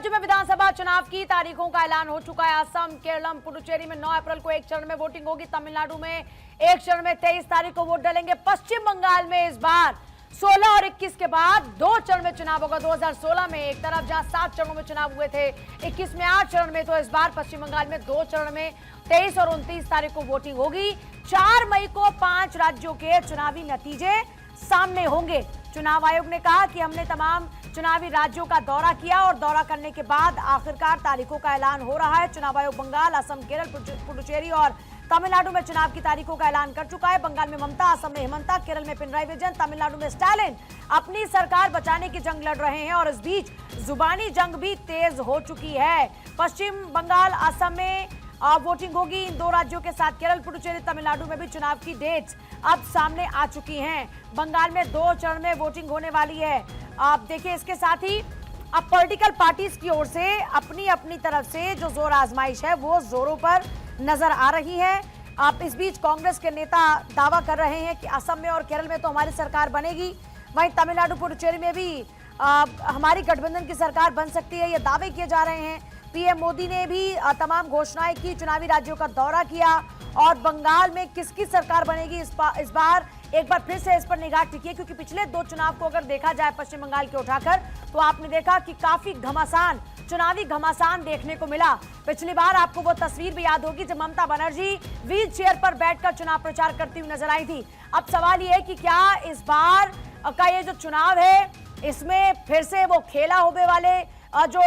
राज्यों में विधानसभा चुनाव की तारीखों का ऐलान हो चुका है। असम, केरलम, पुडुचेरी में 9 अप्रैल को एक चरण में वोटिंग होगी। तमिलनाडु में एक चरण में 23 तारीख को वोट डालेंगे। पश्चिम बंगाल में इस बार 16 और 21 के बाद 2 चरण में चुनाव होगा। 2016 में एक तरफ जहां 7 चरणों में चुनाव हुए थे, 21 में 8 चरण में, तो इस बार पश्चिम बंगाल में 2 चरण में 23 और 29 तारीख को वोटिंग होगी। 4 मई को 5 राज्यों के चुनावी नतीजे सामने होंगे। चुनाव आयोग ने कहा कि हमने तमाम चुनावी राज्यों का दौरा किया और दौरा करने के बाद आखिरकार तारीखों का ऐलान हो रहा है। चुनाव आयोग बंगाल, असम, केरल, पुडुचेरी और तमिलनाडु में चुनाव की तारीखों का ऐलान कर चुका है। बंगाल में ममता, असम में हेमंता, केरल में पिनराई विजयन, तमिलनाडु में स्टालिन अपनी सरकार बचाने की जंग लड़ रहे हैं और इस बीच जुबानी जंग भी तेज हो चुकी है। पश्चिम बंगाल, असम में वोटिंग होगी। इन 2 राज्यों के साथ केरल, पुडुचेरी, तमिलनाडु में भी चुनाव की डेट्स अब सामने आ चुकी हैं। बंगाल में 2 चरण में वोटिंग होने वाली है। आप देखिए, इसके साथ ही अब पॉलिटिकल पार्टीज की ओर से अपनी अपनी तरफ से जो जोर आजमाइश है वो जोरों पर नजर आ रही है। आप इस बीच कांग्रेस के नेता दावा कर रहे हैं कि असम में और केरल में तो हमारी सरकार बनेगी, वहीं तमिलनाडु, पुडुचेरी में भी हमारी गठबंधन की सरकार बन सकती है, ये दावे किए जा रहे हैं। पीएम मोदी ने भी तमाम घोषणाएं की, चुनावी राज्यों का दौरा किया और बंगाल में किसकी सरकार बनेगी इस बार एक बार फिर से इस पर निगाह टिकी है, क्योंकि पिछले 2 चुनाव को अगर देखा जाए पश्चिम बंगाल के उठाकर, तो आपने देखा कि काफी घमासान, चुनावी घमासान देखने को मिला। पिछली बार आपको वो तस्वीर भी याद होगी जब ममता बनर्जी व्हील चेयर पर बैठकर चुनाव प्रचार करती हुई नजर आई थी। अब सवाल ये है कि क्या इस बार का ये जो चुनाव है इसमें फिर से वो खेला होने वाले जो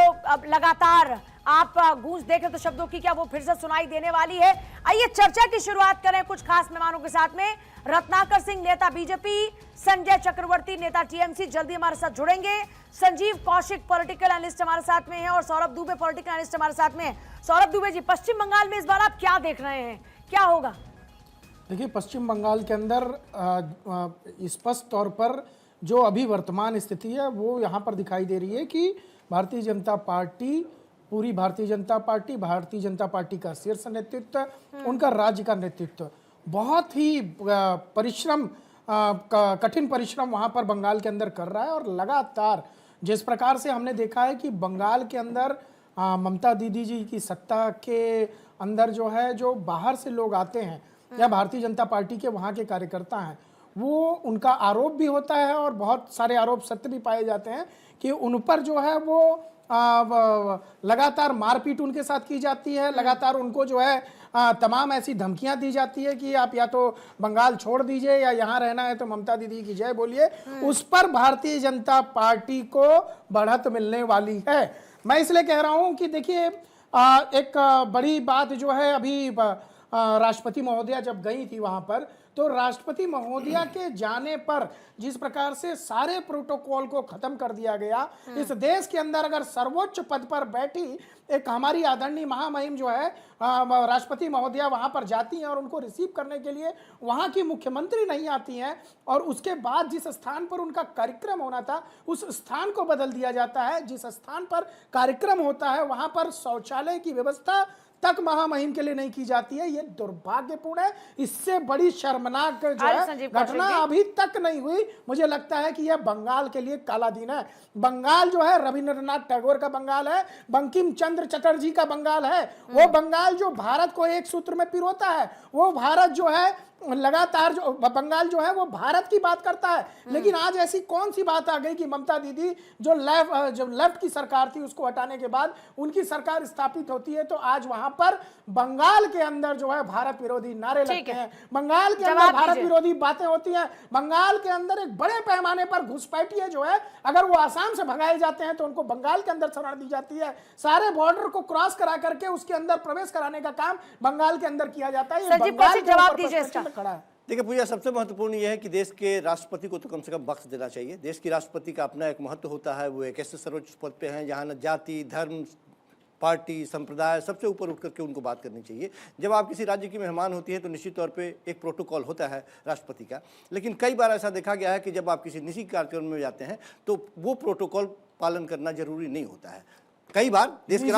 लगातार आप गूंज देख रहे तो शब्दों की, क्या वो फिर से सुनाई देने वाली है? आइए चर्चा की शुरुआत करें कुछ खास मेहमानों के साथ में। रत्नाकर सिंह, नेता बीजेपी, संजय चक्रवर्ती, नेता टीएमसी, जल्दी हमारे साथ जुड़ेंगे। संजीव कौशिक, पॉलिटिकल एनालिस्ट हमारे साथ में है और सौरभ दुबे, पॉलिटिकल एनालिस्ट हमारे साथ में है। सौरभ दुबे जी, पश्चिम बंगाल में इस बार आप क्या देख रहे हैं, क्या होगा? देखिए, पश्चिम बंगाल के अंदर स्पष्ट तौर पर जो अभी वर्तमान स्थिति है वो यहाँ पर दिखाई दे रही है कि भारतीय जनता पार्टी, पूरी भारतीय जनता पार्टी का शीर्ष नेतृत्व, उनका राज्य का नेतृत्व बहुत ही कठिन परिश्रम वहां पर बंगाल के अंदर कर रहा है। और लगातार जिस प्रकार से हमने देखा है कि बंगाल के अंदर ममता दीदी जी की सत्ता के अंदर जो है, जो बाहर से लोग आते हैं या भारतीय जनता पार्टी के वहाँ के कार्यकर्ता हैं, वो उनका आरोप भी होता है और बहुत सारे आरोप सत्य भी पाए जाते हैं कि उन पर जो है वो लगातार मारपीट उनके साथ की जाती है। लगातार उनको जो है तमाम ऐसी धमकियां दी जाती है कि आप या तो बंगाल छोड़ दीजिए या यहाँ रहना है तो ममता दीदी की जय बोलिए। उस पर भारतीय जनता पार्टी को बढ़त मिलने वाली है। मैं इसलिए कह रहा हूं कि देखिए, एक बड़ी बात जो है, अभी राष्ट्रपति महोदया जब गई थी वहां पर, तो राष्ट्रपति महोदया के जाने पर जिस प्रकार से सारे प्रोटोकॉल को खत्म कर दिया गया, इस देश के अंदर अगर सर्वोच्च पद पर बैठी एक हमारी आदरणीय महामहिम जो है राष्ट्रपति महोदया वहां पर जाती हैं और उनको रिसीव करने के लिए वहां की मुख्यमंत्री नहीं आती हैं, और उसके बाद जिस स्थान पर उनका कार्यक्रम होना था उस स्थान को बदल दिया जाता है। जिस स्थान पर कार्यक्रम होता है वहां पर शौचालय की व्यवस्था तक महामहिम के लिए नहीं की जाती है। ये दुर्भाग्यपूर्ण है। इससे बड़ी शर्मनाक जो है घटना अभी तक नहीं हुई। मुझे लगता है कि यह बंगाल के लिए काला दिन है। बंगाल जो है रविंद्रनाथ टैगोर का बंगाल है, बंकिम चंद्र चटर्जी का बंगाल है। वो बंगाल जो भारत को एक सूत्र में पिरोता है, वो भारत जो है लगातार, जो बंगाल जो है वो भारत की बात करता है। लेकिन आज ऐसी कौन सी बात आ गई कि ममता दीदी जो लेफ्ट की सरकार थी उसको हटाने के बाद उनकी सरकार स्थापित होती है, तो आज वहां पर बंगाल के अंदर जो है भारत विरोधी नारे लगते हैं, बंगाल के अंदर भारत विरोधी बातें होती हैं। बंगाल के अंदर एक बड़े पैमाने पर घुसपैठिए जो है, अगर वो आसाम से भगाए जाते हैं तो उनको बंगाल के अंदर शरण दी जाती है। सारे बॉर्डर को क्रॉस करा करके उसके अंदर प्रवेश कराने का काम बंगाल के अंदर किया जाता है। जवाब दीजिए इसका। देखिए पूजा, सबसे महत्वपूर्ण यह है कि देश के राष्ट्रपति को तो कम से कम बख्श देना चाहिए। देश की राष्ट्रपति का अपना एक महत्व होता है। वो एक ऐसे सर्वोच्च पद पे हैं जहाँ न जाति, धर्म, पार्टी, संप्रदाय, सबसे ऊपर उठ करके उनको बात करनी चाहिए। जब आप किसी राज्य की मेहमान होती हैं तो निश्चित तौर पे एक प्रोटोकॉल होता है राष्ट्रपति का, लेकिन कई बार ऐसा देखा गया है कि जब आप किसी निजी कार्यक्रम में जाते हैं तो वो प्रोटोकॉल पालन करना जरूरी नहीं होता है। कई बार देश के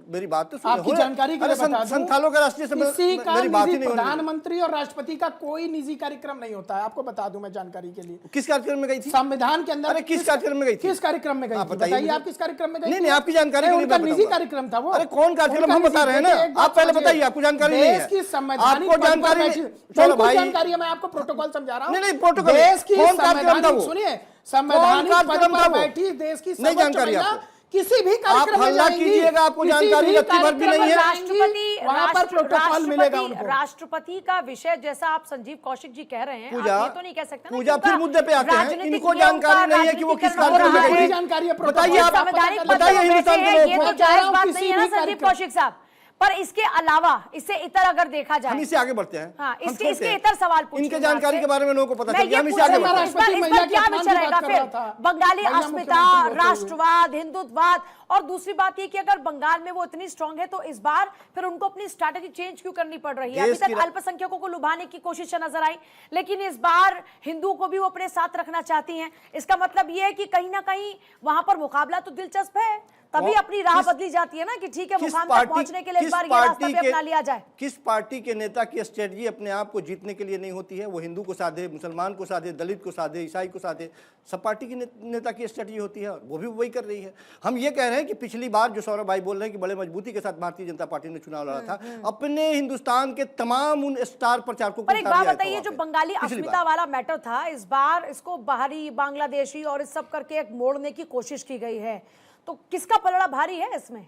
मेरी बात तो आपकी जानकारी के लिए बता दूं, संथालों का राष्ट्रीय किसी का मेरी बात ही निजी नहीं होने दी। प्रधानमंत्री और राष्ट्रपति का कोई निजी कार्यक्रम नहीं होता है, आपको बता दूं मैं जानकारी के लिए। किस कार्यक्रम में गई थी? संविधान के अंदर अरे किस कार्यक्रम में गई थी? किस कार्यक्रम में गई थी? बताइए आप किस कार्यक्रम में गई? नहीं, आपकी जानकारी के लिए उनका मैं निजी बताऊंगा। कार्यक्रम था वो। अरे कौन कार्यक्रम हम बता रहे हैं ना, आप पहले बताइए, आपको जानकारी नहीं है। देश की संवैधानिक आपको जानकारी चलो भाई, जानकारी है, मैं आपको प्रोटोकॉल समझा रहा हूँ। नहीं प्रोटोकॉल देश की कौन कार्यक्रम था वो? सुनिए, संवैधानिक पद पर बैठी देश की नहीं जानकारी महिला आपको। किसी भी कार्यक्रम में हल्ला जाएंगी, कीजिएगा, आपको किसी जानकारी भी रत्ती भर भी नहीं है। राष्ट्रपति वहां पर प्रोटोकॉल मिलेगा उनको। राष्ट्रपति का विषय जैसा आप संजीव कौशिक जी कह रहे हैं, पूजा, आप ये तो नहीं कह सकते ना पूजा कि फिर उनका मुद्दे पे आते हैं, राजनीतिक इनको नियम का जानकारी नहीं है कि वो किस राजनीतिकरण कार्यक्रम में हो रहा गई है। थी। जानकारी है, बताइए आप, संवैधानिक पद बताइए पर हिंदुस्तान बैठे के हैं, लोग। ये तो जायज बात नहीं है ना किसी भी संजीव कौशिक साहब। पर इसके अलावा, इससे इतर अगर देखा हम जाए, इससे आगे बढ़ते हैं। हाँ, हम इसके छोड़ते हैं। इतर सवाल पूछूंगा इनके जानकारी आपसे। के बारे में लोगों को पता मैं चल गया, ये हम पूछ इससे आगे रही हूँ, बढ़ते इस पर महिला के क्या अपमान विचार की रहेगा बात कर फिर? रहा था। बंगाली महिला अस्मिता, मुख्यमंत्री होते हुए। राष्ट्रवाद, हिंदुत्ववाद, और दूसरी बात ये कि अगर बंगाल में वो इतनी स्ट्रांग है तो इस बार फिर उनको अपनी स्ट्रैटेजी चेंज क्यों करनी पड़ रही है? अभी देश की तक अल्पसंख्यकों को लुभाने की कोशिश नजर आई, लेकिन इस बार हिंदुओं को भी वो अपने साथ रखना चाहती हैं। इसका मतलब ये है कि कहीं ना कहीं वहां पर मुकाबला तो दिलचस्प है, तभी अपनी राह बदली जाती है ना कि ठीक है, मुकाम तक पहुंचने के लिए इस बार ये रास्ता भी अपना लिया जाए। किस पार्टी के नेता की स्ट्रेटजी अपने आप को जीतने के लिए नहीं होती है? वो हिंदू को साधे, मुसलमान को साधे, दलित को साधे, ईसाई को साधे, सब पार्टी की नेता की स्ट्रेटजी होती है, वो भी वही कर रही है। हम ये कह रहे हैं कि पिछली बार जो सौरभ भाई बोल रहे हैं कि बड़े मजबूती के साथ भारतीय जनता पार्टी ने चुनाव लड़ा था, अपने हिंदुस्तान के तमाम उन स्टार प्रचारकों को पर एक बात बताइए, जो बंगाली अस्मिता वाला मैटर था, इस बार इसको बाहरी, बांग्लादेशी और इस सब करके एक मोड़ने की कोशिश की गई है, तो किसका पलड़ा भारी है इसमें?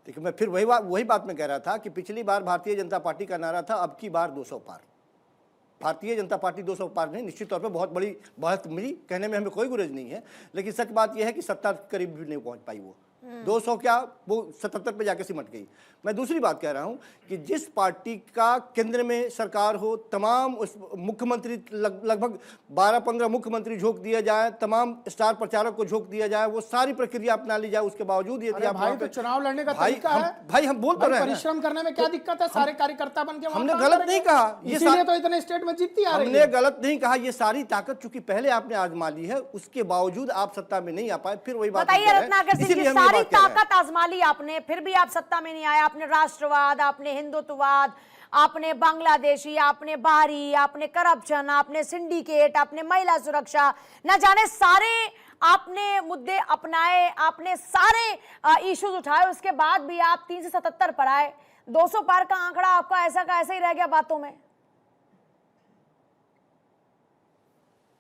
देखिए, मैं फिर वही बात मैं कह रहा था कि पिछली बार भारतीय जनता पार्टी का नारा था अब की बार 200 पार। भारतीय जनता पार्टी 200 पार नहीं, निश्चित तौर पे बहुत बड़ी बढ़त मिली, कहने में हमें कोई गुरेज नहीं है, लेकिन सच बात यह है कि 70 के करीब भी नहीं पहुंच पाई वो। 200 क्या, वो 77 पे जाके सिमट गई। मैं दूसरी बात कह रहा हूं कि जिस पार्टी का केंद्र में सरकार हो, तमाम उस मुख्यमंत्री, लगभग 12-15 मुख्यमंत्री झोंक दिया जाए, तमाम स्टार प्रचारक को झोंक दिया जाए, वो सारी प्रक्रिया अपना ली जाए, उसके बावजूद यदि आप भाई तो चुनाव लड़ने का तरीका है भाई, हम बोल तो रहे हैं, परिश्रम करने में क्या दिक्कत है? सारे कार्यकर्ता बन के हमने गलत नहीं कहा, इसीलिए तो इतने स्टेट में जीतती आ रही है। हमने गलत नहीं कहा, ये सारी ताकत चूंकि पहले आपने आजमा ली है, उसके बावजूद आप सत्ता में नहीं आ पाए, फिर वही बात बताइए रत्नाकर सिंह जी, सारी ताकत हैं। आजमा ली आपने, फिर भी आप सत्ता में नहीं आए। आपने राष्ट्रवाद, आपने हिंदुत्ववाद, आपने बांग्लादेशी, आपने बाहरी, आपने करप्शन, आपने सिंडिकेट, आपने महिला सुरक्षा, न जाने सारे आपने मुद्दे अपनाए, आपने सारे इश्यूज उठाए, उसके बाद भी आप 3 से 77 पर आए। 200 पार का आंकड़ा आपका ऐसा का ऐसा ही रह गया बातों में।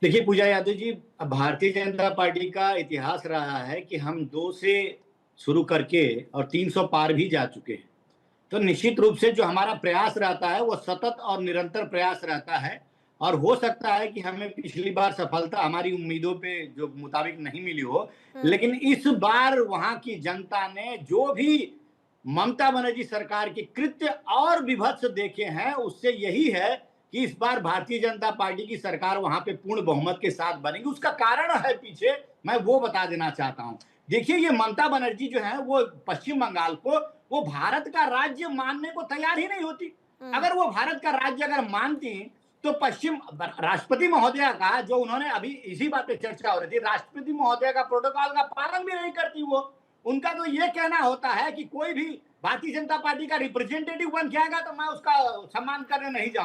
देखिए पूजा यादव जी, भारतीय जनता पार्टी का इतिहास रहा है कि हम 2 से शुरू करके और 300 पार भी जा चुके हैं, तो निश्चित रूप से जो हमारा प्रयास रहता है वो सतत और निरंतर प्रयास रहता है, और हो सकता है कि हमें पिछली बार सफलता हमारी उम्मीदों पे जो मुताबिक नहीं मिली हो, लेकिन इस बार वहां की जनता ने जो भी ममता बनर्जी सरकार के कृत्य और विभत्स देखे हैं, उससे यही है कि इस बार भारतीय जनता पार्टी की सरकार वहां पे पूर्ण बहुमत के साथ बनेगी। उसका कारण है पीछे, मैं वो बता देना चाहता हूं। देखिए, ये ममता बनर्जी जो है वो पश्चिम बंगाल को वो भारत का राज्य मानने को तैयार ही नहीं होती। अगर वो भारत का राज्य अगर मानती तो पश्चिम राष्ट्रपति महोदया का, जो उन्होंने अभी इसी बात पे चर्चा हो रही थी, राष्ट्रपति महोदया का प्रोटोकॉल का पालन भी नहीं करती वो। उनका तो ये कहना होता है कि कोई भी भारतीय जनता पार्टी का रिप्रेजेंटेटिव बन के आएगा तो मैं उसका सम्मान करने नहीं जाऊंगा।